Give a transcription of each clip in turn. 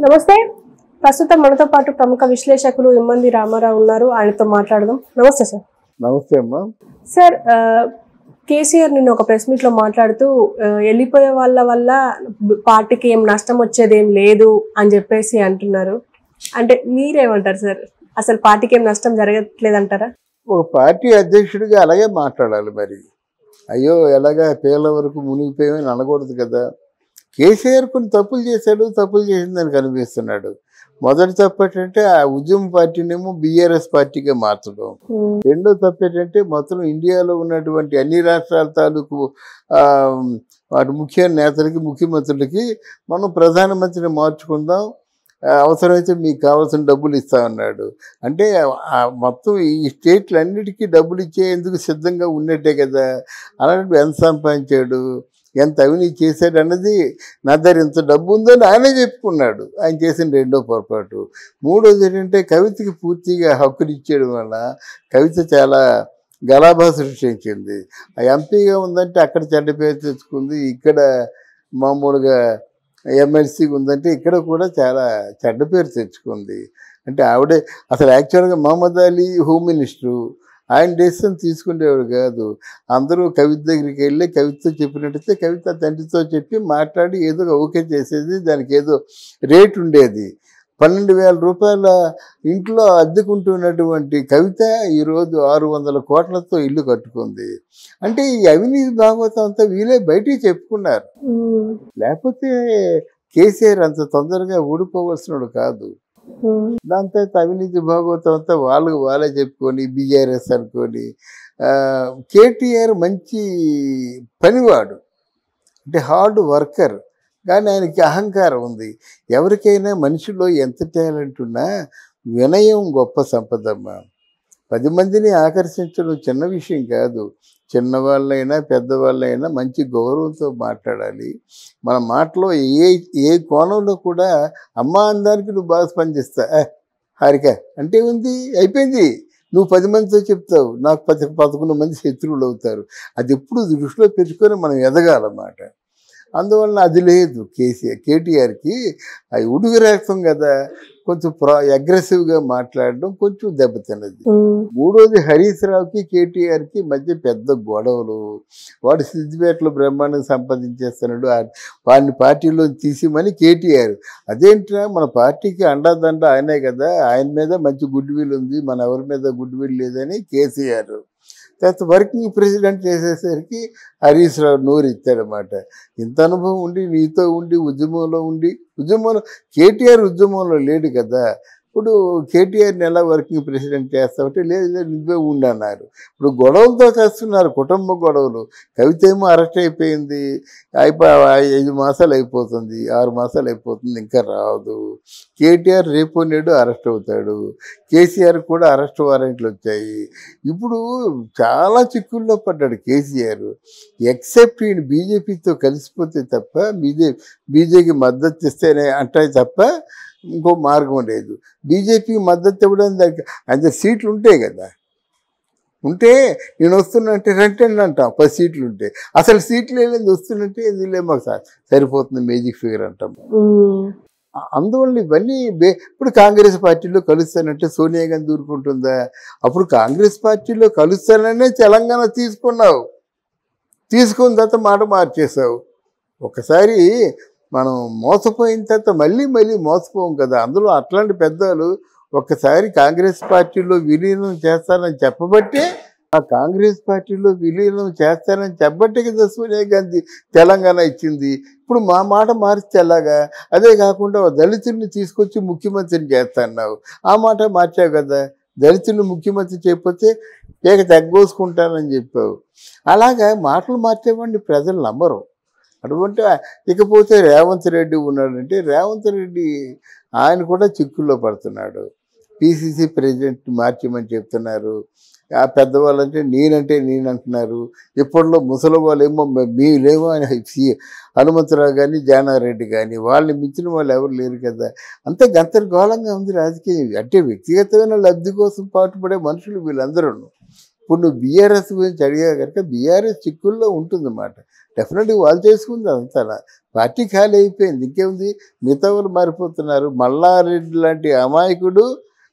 నమస్తే. ప్రస్తుతం మనతో పాటు ప్రముఖ విశ్లేషకులు ఇమ్మంది రామారావు ఉన్నారు. ఆయనతో మాట్లాడదాం. నమస్తే సార్. నమస్తే అమ్మా. సార్, కేసీఆర్ నిన్న ఒక ప్రెస్ మీట్ లో మాట్లాడుతూ వెళ్ళిపోయే వాళ్ళ వల్ల పార్టీకి ఏం నష్టం వచ్చేదేం లేదు అని చెప్పేసి అంటున్నారు. అంటే మీరేమంటారు సార్? అసలు పార్టీకి ఏం నష్టం జరగట్లేదంటారా? ఒక పార్టీ అధ్యక్షుడిగా అలాగే మాట్లాడాలి. మరి అయ్యో ఎలాగా పేర్ల వరకు మునిగిపోయామని అనకూడదు కదా. కేసీఆర్ కొన్ని తప్పులు చేశాడు, తప్పులు చేసిందని కనిపిస్తున్నాడు. మొదటి తప్పు ఏంటంటే ఆ ఉద్యమ పార్టీనేమో బీఆర్ఎస్ పార్టీగా మార్చడం. రెండో తప్పు ఏంటంటే మొత్తం ఇండియాలో ఉన్నటువంటి అన్ని రాష్ట్రాల తాలూకు వాటి ముఖ్య నేతలకి, ముఖ్యమంత్రులకి మనం ప్రధానమంత్రిని మార్చుకుందాం, అవసరమైతే మీకు కావాల్సిన డబ్బులు ఇస్తామన్నాడు. అంటే మొత్తం ఈ స్టేట్లన్నిటికీ డబ్బులు ఇచ్చేందుకు సిద్ధంగా ఉన్నట్టే కదా. అలాంటి ఎంత సంపాదించాడు, ఎంత అవినీతి చేశాడు అన్నది నా దగ్గర ఇంత డబ్బు ఉందని ఆయనే చెప్పుకున్నాడు. ఆయన చేసిన రెండో పొరపాటు. మూడోది ఏంటంటే కవితకి పూర్తిగా హక్కులు ఇచ్చేయడం వల్ల కవిత చాలా గలాభా సృష్టించింది. ఆ ఎంపీగా ఉందంటే అక్కడ చెడ్డ పేరు తెచ్చుకుంది, ఇక్కడ మామూలుగా ఎమ్మెల్సీ ఉందంటే ఇక్కడ కూడా చాలా చెడ్డ పేరు తెచ్చుకుంది. అంటే ఆవిడే అసలు యాక్చువల్గా మహమ్మద్ అలీ హోమ్ మినిస్టరు, ఆయన డెసిషన్ తీసుకునేవాడు కాదు. అందరూ కవిత దగ్గరికి వెళ్ళి కవితతో చెప్పినట్టయితే కవిత తండ్రితో చెప్పి మాట్లాడి ఏదో ఓకే చేసేది. దానికి ఏదో రేటు ఉండేది. 12,000 రూపాయల ఇంట్లో అద్దెకుంటున్నటువంటి కవిత ఈరోజు 600 కోట్లతో ఇల్లు కట్టుకుంది. అంటే ఈ అవినీతి భాగవతం అంతా వీళ్ళే బయటికి చెప్పుకున్నారు. లేకపోతే కేసీఆర్ అంత తొందరగా ఊడిపోవలసినడు కాదు. దాని తర్వాత అవినీతి భాగవతం అంతా వాళ్ళే చెప్పుకొని బీఆర్ఎస్ అనుకొని. కేటీఆర్ మంచి పనివాడు, అంటే హార్డ్ వర్కర్, కానీ ఆయనకి అహంకారం ఉంది. ఎవరికైనా మనిషిలో ఎంత టాలెంట్ ఉన్నా వినయం గొప్ప సంపదమ్మ. 10 మందిని ఆకర్షించడం చిన్న విషయం కాదు. చిన్నవాళ్ళైనా పెద్దవాళ్ళైనా మంచి గౌరవంతో మాట్లాడాలి. మన మాటలో ఏ కోణంలో కూడా అమ్మ అందానికి నువ్వు బాగా స్పందిస్తా, హారిక అంటే ఉంది, అయిపోయింది. నువ్వు 10 మందితో చెప్తావు, నాకు 11 మంది శత్రువులు అవుతారు. అది ఎప్పుడు దృష్టిలో పెట్టుకొని మనం ఎదగాలన్నమాట. అందువలన అది లేదు. కేటీఆర్కి అది ఉడుగు రక్తం కదా, కొంచెం అగ్రెసివ్గా మాట్లాడడం కొంచెం దెబ్బతిన్నది. మూడోది హరీష్ రావుకి కేటీఆర్కి మధ్య పెద్ద గొడవలు. వాడు సిద్దిపేటలో బ్రహ్మాండం సంపాదించేస్తున్నాడు, వాడిని పార్టీలో తీసిమని కేటీఆర్. అదేంట్రా, మన పార్టీకి అండాదండ ఆయనే కదా, ఆయన మీద మంచి గుడ్ విల్ ఉంది, మన ఎవరి మీద గుడ్ విల్ లేదని కేసీఆర్. తర్వాత వర్కింగ్ ప్రెసిడెంట్ చేసేసరికి హరీష్ రావు నోరు ఇచ్చాడనమాట. ఇంత అనుభవం ఉండి, నీతో ఉండి, ఉద్యమంలో కేటీఆర్ ఉద్యమంలో లేడు కదా. ఇప్పుడు కేటీఆర్ని ఎలా వర్కింగ్ ప్రెసిడెంట్ చేస్తామంటే లేదు నువ్వే ఉండన్నారు. ఇప్పుడు గొడవలతో చేస్తున్నారు, కుటుంబ గొడవలు. కవిత ఏమో అరెస్ట్ అయిపోయింది, 5 మాసాలు అయిపోతుంది, 6 మాసాలు అయిపోతుంది, ఇంకా రాదు. కేటీఆర్ రేపు నేడు అరెస్ట్ అవుతాడు. కేసీఆర్ కూడా అరెస్ట్ వారెంట్లు వచ్చాయి. ఇప్పుడు చాలా చిక్కుల్లో పడ్డాడు కేసీఆర్. ఎక్సెప్ట్ ఈయన బీజేపీతో కలిసిపోతే తప్ప, బీజేపీకి మద్దతు ఇస్తేనే అంటాయి తప్ప ఇంకో మార్గం లేదు. బీజేపీకి మద్దతు ఇవ్వడానికి దానికి 5 సీట్లు ఉంటాయి కదా. ఉంటే నేను వస్తున్నంటే రంటండి అంటాం, 10 సీట్లు ఉంటే. అసలు సీట్లు వెళ్ళింది వస్తున్నట్టే ఎందులో మాకు సరిపోతుంది, మేజిక్ ఫిగర్ అంటాం. అందువల్ల ఇవన్నీ ఇప్పుడు కాంగ్రెస్ పార్టీలో కలుస్తానంటే సోనియా గాంధీ ఊరుకుంటుందా? అప్పుడు కాంగ్రెస్ పార్టీలో కలుస్తాననే తెలంగాణ తీసుకున్నావు, తీసుకున్న తర్వాత మాట మార్చేసావు. ఒకసారి మనం మోసపోయిన తర్వాత మళ్ళీ మోసపోం కదా. అందులో అట్లాంటి పెద్దలు ఒక్కసారి కాంగ్రెస్ పార్టీలో విలీనం చేస్తానని చెప్పబట్టే, ఆ కాంగ్రెస్ పార్టీలో విలీనం చేస్తానని చెప్పబట్టే కదా సోనియా గాంధీ తెలంగాణ ఇచ్చింది. ఇప్పుడు మా మాట మారిస్తే ఎలాగా? అదే కాకుండా దళితుల్ని తీసుకొచ్చి ముఖ్యమంత్రిని చేస్తాన్నావు, ఆ మాట మార్చావు కదా. దళితుల్ని ముఖ్యమంత్రి చేయకపోతే తగ్గోసుకుంటానని చెప్పావు. అలాగా మాటలు మార్చేవాడిని ప్రజలు నమ్మరు. అటువంటి ఇకపోతే రేవంత్ రెడ్డి ఉన్నాడంటే, రేవంత్ రెడ్డి ఆయన కూడా చిక్కుల్లో పడుతున్నాడు. పిసిసి ప్రెసిడెంట్ మార్చమని చెప్తున్నారు. ఆ పెద్దవాళ్ళంటే నేను అంటున్నారు. ఇప్పట్లో ముసలి వాళ్ళేమో మీరేమో ఆయన హనుమంతరావు కానీ జానారెడ్డి కానీ వాళ్ళని మించిన వాళ్ళు ఎవరు లేరు కదా. అంత గందరగోళంగా ఉంది రాజకీయం. అంటే వ్యక్తిగతమైన లబ్ధి కోసం పాటుపడే మనుషులు వీళ్ళందరూ. ఇప్పుడు నువ్వు బీఆర్ఎస్ గురించి అడిగా కనుక బీఆర్ఎస్ చిక్కుల్లో ఉంటుందన్నమాట. డెఫినెట్గా వాళ్ళు చేసుకుంది అంతా పార్టీ ఖాళీ అయిపోయింది, ఇంకేముంది, మిగతా వాళ్ళు మారిపోతున్నారు. మల్లారెడ్డి లాంటి అమాయకుడు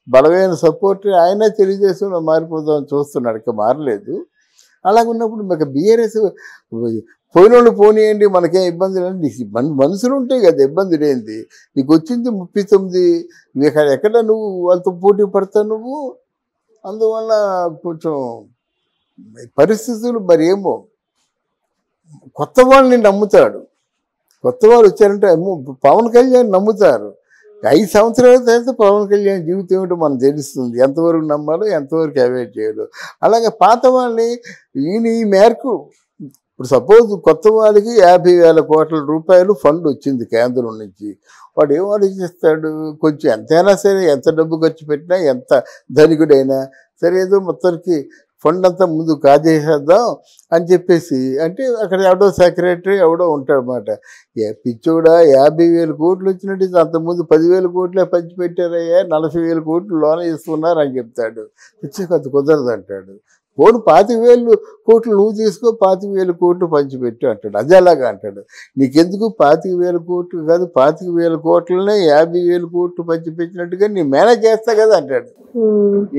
బలమైన సపోర్ట్ ఆయన తెలుగుదేశంలో మారిపోదామని చూస్తున్నాడు, ఇక మారలేదు. అలాగున్నప్పుడు మీకు బీఆర్ఎస్ పోయినోళ్ళు పోనీయండి, మనకేం ఇబ్బంది లేదు. నీకు మనుషులు ఉంటాయి కదా, ఇబ్బంది లేనిది. నీకు వచ్చింది 39, ఎక్కడ నువ్వు వాళ్ళతో పోటీ పడతావు నువ్వు. అందువల్ల కొంచెం పరిస్థితులు మరి ఏమో, కొత్త వాళ్ళని నమ్ముతాడు. కొత్త వాళ్ళు వచ్చారంటే పవన్ కళ్యాణ్ నమ్ముతారు. 5 సంవత్సరాల తర్వాత పవన్ కళ్యాణ్ జీవితం ఏమిటో మనకు తెలుస్తుంది, ఎంతవరకు నమ్మాలో ఎంతవరకు అవాయిడ్ చేయాలో. అలాగే పాత వాళ్ళని ఈయన ఈ మేరకు, ఇప్పుడు సపోజ్ కొత్త వాళ్ళకి 50,000 కోట్ల రూపాయలు ఫండ్ వచ్చింది కేంద్రం నుంచి. వాడు ఏం ఆలోచిస్తాడు, కొంచెం ఎంతైనా సరే, ఎంత డబ్బు ఖర్చు పెట్టినా, ఎంత ధనికుడైనా సరే, ఏదో మొత్తానికి ఫండ్ అంతా ముందు కాజేసేద్దాం అని చెప్పేసి, అంటే అక్కడ ఎవడో సెక్రటరీ ఎవడో ఉంటాడనమాట. పిచ్చోడా 50,000 కోట్లు వచ్చినట్టు అంతకుముందు 10,000 కోట్లే పంచిపెట్టారయ్యా, 40,000 కోట్లు లోన ఇస్తున్నారు అని చెప్తాడు. పిచ్చి కొద్ది కుదరదు అంటాడు. పోను 25,000 కోట్లు నువ్వు తీసుకో, 25,000 కోట్లు పంచిపెట్టు అంటాడు. అది అలాగా అంటాడు. నీకెందుకు 25,000 కోట్లు కాదు, 25,000 కోట్లనే 50,000 కోట్లు పంచిపెట్టినట్టుగా నీ మేనేజ్ చేస్తా కదా అంటాడు.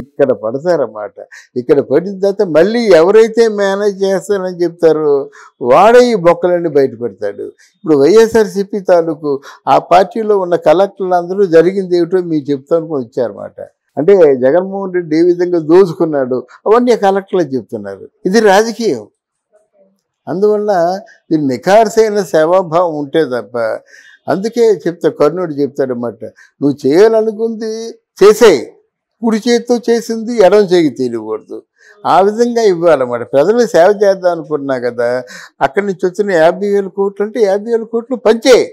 ఇక్కడ పడతారన్నమాట. ఇక్కడ పడిన తర్వాత మళ్ళీ ఎవరైతే మేనేజ్ చేస్తారని చెప్తారో వాడే ఈ బొక్కలన్నీ బయట పెడతాడు. ఇప్పుడు వైఎస్ఆర్సీపీ తాలూకు ఆ పార్టీలో ఉన్న కలెక్టర్లు అందరూ జరిగింది ఏమిటో మీకు చెప్తాను వచ్చారన్నమాట. అంటే జగన్మోహన్ రెడ్డి ఏ విధంగా దోచుకున్నాడు అవన్నీ కలెక్టర్లు చెప్తున్నారు. ఇది రాజకీయం. అందువల్ల దీన్ని నిఖార్సైన సేవాభావం ఉంటే తప్ప, అందుకే కర్ణుడు చెప్తాడన్నమాట, నువ్వు చేయాలనుకుంది చేసేయి, కుడి చేతితో చేసింది ఎడమ చేయి తెలియకూడదు. ఆ విధంగా ఇవ్వాలన్నమాట. ప్రజలు సేవ చేద్దాం అనుకున్నా కదా, అక్కడి నుంచి వచ్చిన 50,000 కోట్లు అంటే 50,000 కోట్లు పంచేయి.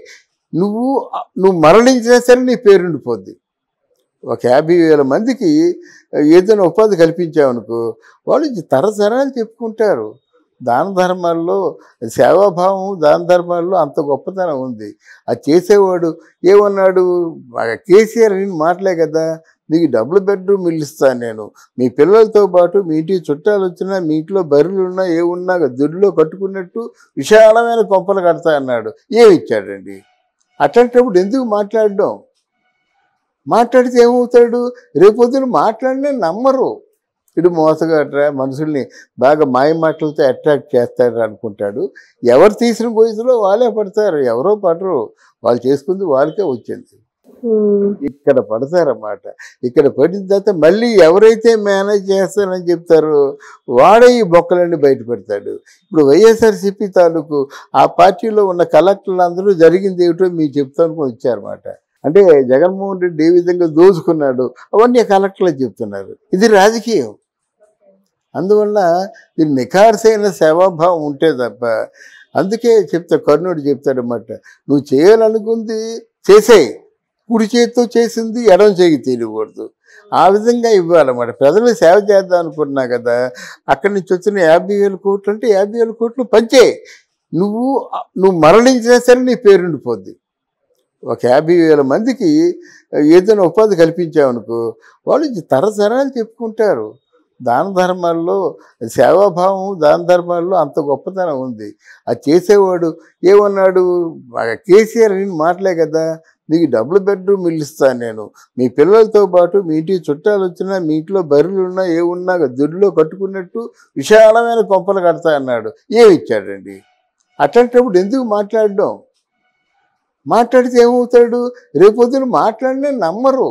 నువ్వు మరణించినా సరే నీ పేరుండిపోద్ది. ఒక 50,000 మందికి ఏదైనా ఉపాధి కల్పించామనుకో, వాళ్ళు తరతరాలు చెప్పుకుంటారు. దాన ధర్మాల్లో సేవాభావం, దాన ధర్మాల్లో అంత గొప్పతనం ఉంది. అది చేసేవాడు ఏమన్నాడు, కేసీఆర్ అని మాటలే కదా, నీకు డబుల్ బెడ్రూమ్ ఇల్లు ఇస్తాను నేను, మీ పిల్లలతో పాటు మీ ఇంటికి చుట్టాలు వచ్చినా, మీ ఇంట్లో బర్రెలు ఉన్నా ఏమున్నా దొడ్లో కట్టుకున్నట్టు విశాలమైన కొంపలు కడతా అన్నాడు. ఏమి ఇచ్చాడండి? అట్లాంటప్పుడు ఎందుకు మాట్లాడడం? మాట్లాడితే ఏమవుతాడు, రేపొద్దున మాట్లాడినా నమ్మరు. ఇటు మోసగాట్రా, మనుషుల్ని బాగా మాయ మాటలతో అట్రాక్ట్ చేస్తాడు అనుకుంటాడు. ఎవరు తీసిన గొయ్యలో వాళ్ళే పడతారు, ఎవరో పడరు. వాళ్ళు చేసుకుంది వాళ్ళకే వచ్చింది. ఇక్కడ పడతారన్నమాట. ఇక్కడ పడిన తర్వాత మళ్ళీ ఎవరైతే మేనేజ్ చేస్తారని చెప్తారో వాడే ఈ బొక్కలన్నీ బయట పెడతాడు. ఇప్పుడు వైఎస్ఆర్సీపీ తాలూకు ఆ పార్టీలో ఉన్న కలెక్టర్లు అందరూ జరిగింది ఏమిటో మీకు చెప్తాను వచ్చారన్నమాట. అంటే జగన్మోహన్ రెడ్డి ఏ విధంగా దోచుకున్నాడు అవన్నీ కలెక్టర్లు చెప్తున్నారు. ఇది రాజకీయం. అందువల్ల దీన్ని నిఖార్సైన సేవాభావం ఉంటే తప్ప, అందుకే కర్ణుడు చెప్తాడన్నమాట, నువ్వు చేయాలనుకుంది చేసేయి, కుడి చేతితో చేసింది ఎడమ చేయి తెలియకూడదు. ఆ విధంగా ఇవ్వాలన్నమాట. ప్రజలు సేవ చేద్దాం అనుకున్నా కదా, అక్కడి నుంచి వచ్చిన 50,000 కోట్లు అంటే 50,000 కోట్లు పంచేయి. నువ్వు మరణించినా సరే నీ పేరుండిపోద్ది. ఒక 50,000 మందికి ఏదైనా ఉపాధి కల్పించామనుకో, వాళ్ళు తరతరాలు చెప్పుకుంటారు. దాన ధర్మాల్లో సేవాభావం, దాన ధర్మాల్లో అంత గొప్పతనం ఉంది. అది చేసేవాడు ఏమన్నాడు, కేసీఆర్ అని మాటలే కదా, నీకు డబుల్ బెడ్రూమ్ ఇల్లు ఇస్తాను నేను, మీ పిల్లలతో పాటు మీ ఇంటికి చుట్టాలు వచ్చినా, మీ ఇంట్లో బర్రెలు ఉన్నా ఏమున్నా దొడ్లో కట్టుకున్నట్టు విశాలమైన కొంపలు కడతా అన్నాడు. ఏమి ఇచ్చాడండి? అట్లాంటప్పుడు ఎందుకు మాట్లాడడం? మాట్లాడితే ఏమవుతాడు, రేపొద్దున మాట్లాడినా నమ్మరు.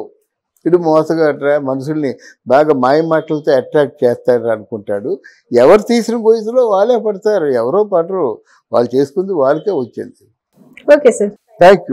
ఇటు మోసగాట్రా, మనుషుల్ని బాగా మాయ మాటలతో అట్రాక్ట్ చేస్తాడు అనుకుంటాడు. ఎవరు తీసిన గొయ్యలో వాళ్ళే పడతారు, ఎవరో పడరు. వాళ్ళు చేసుకుంది వాళ్ళకే వచ్చింది. Okay sir, thank you.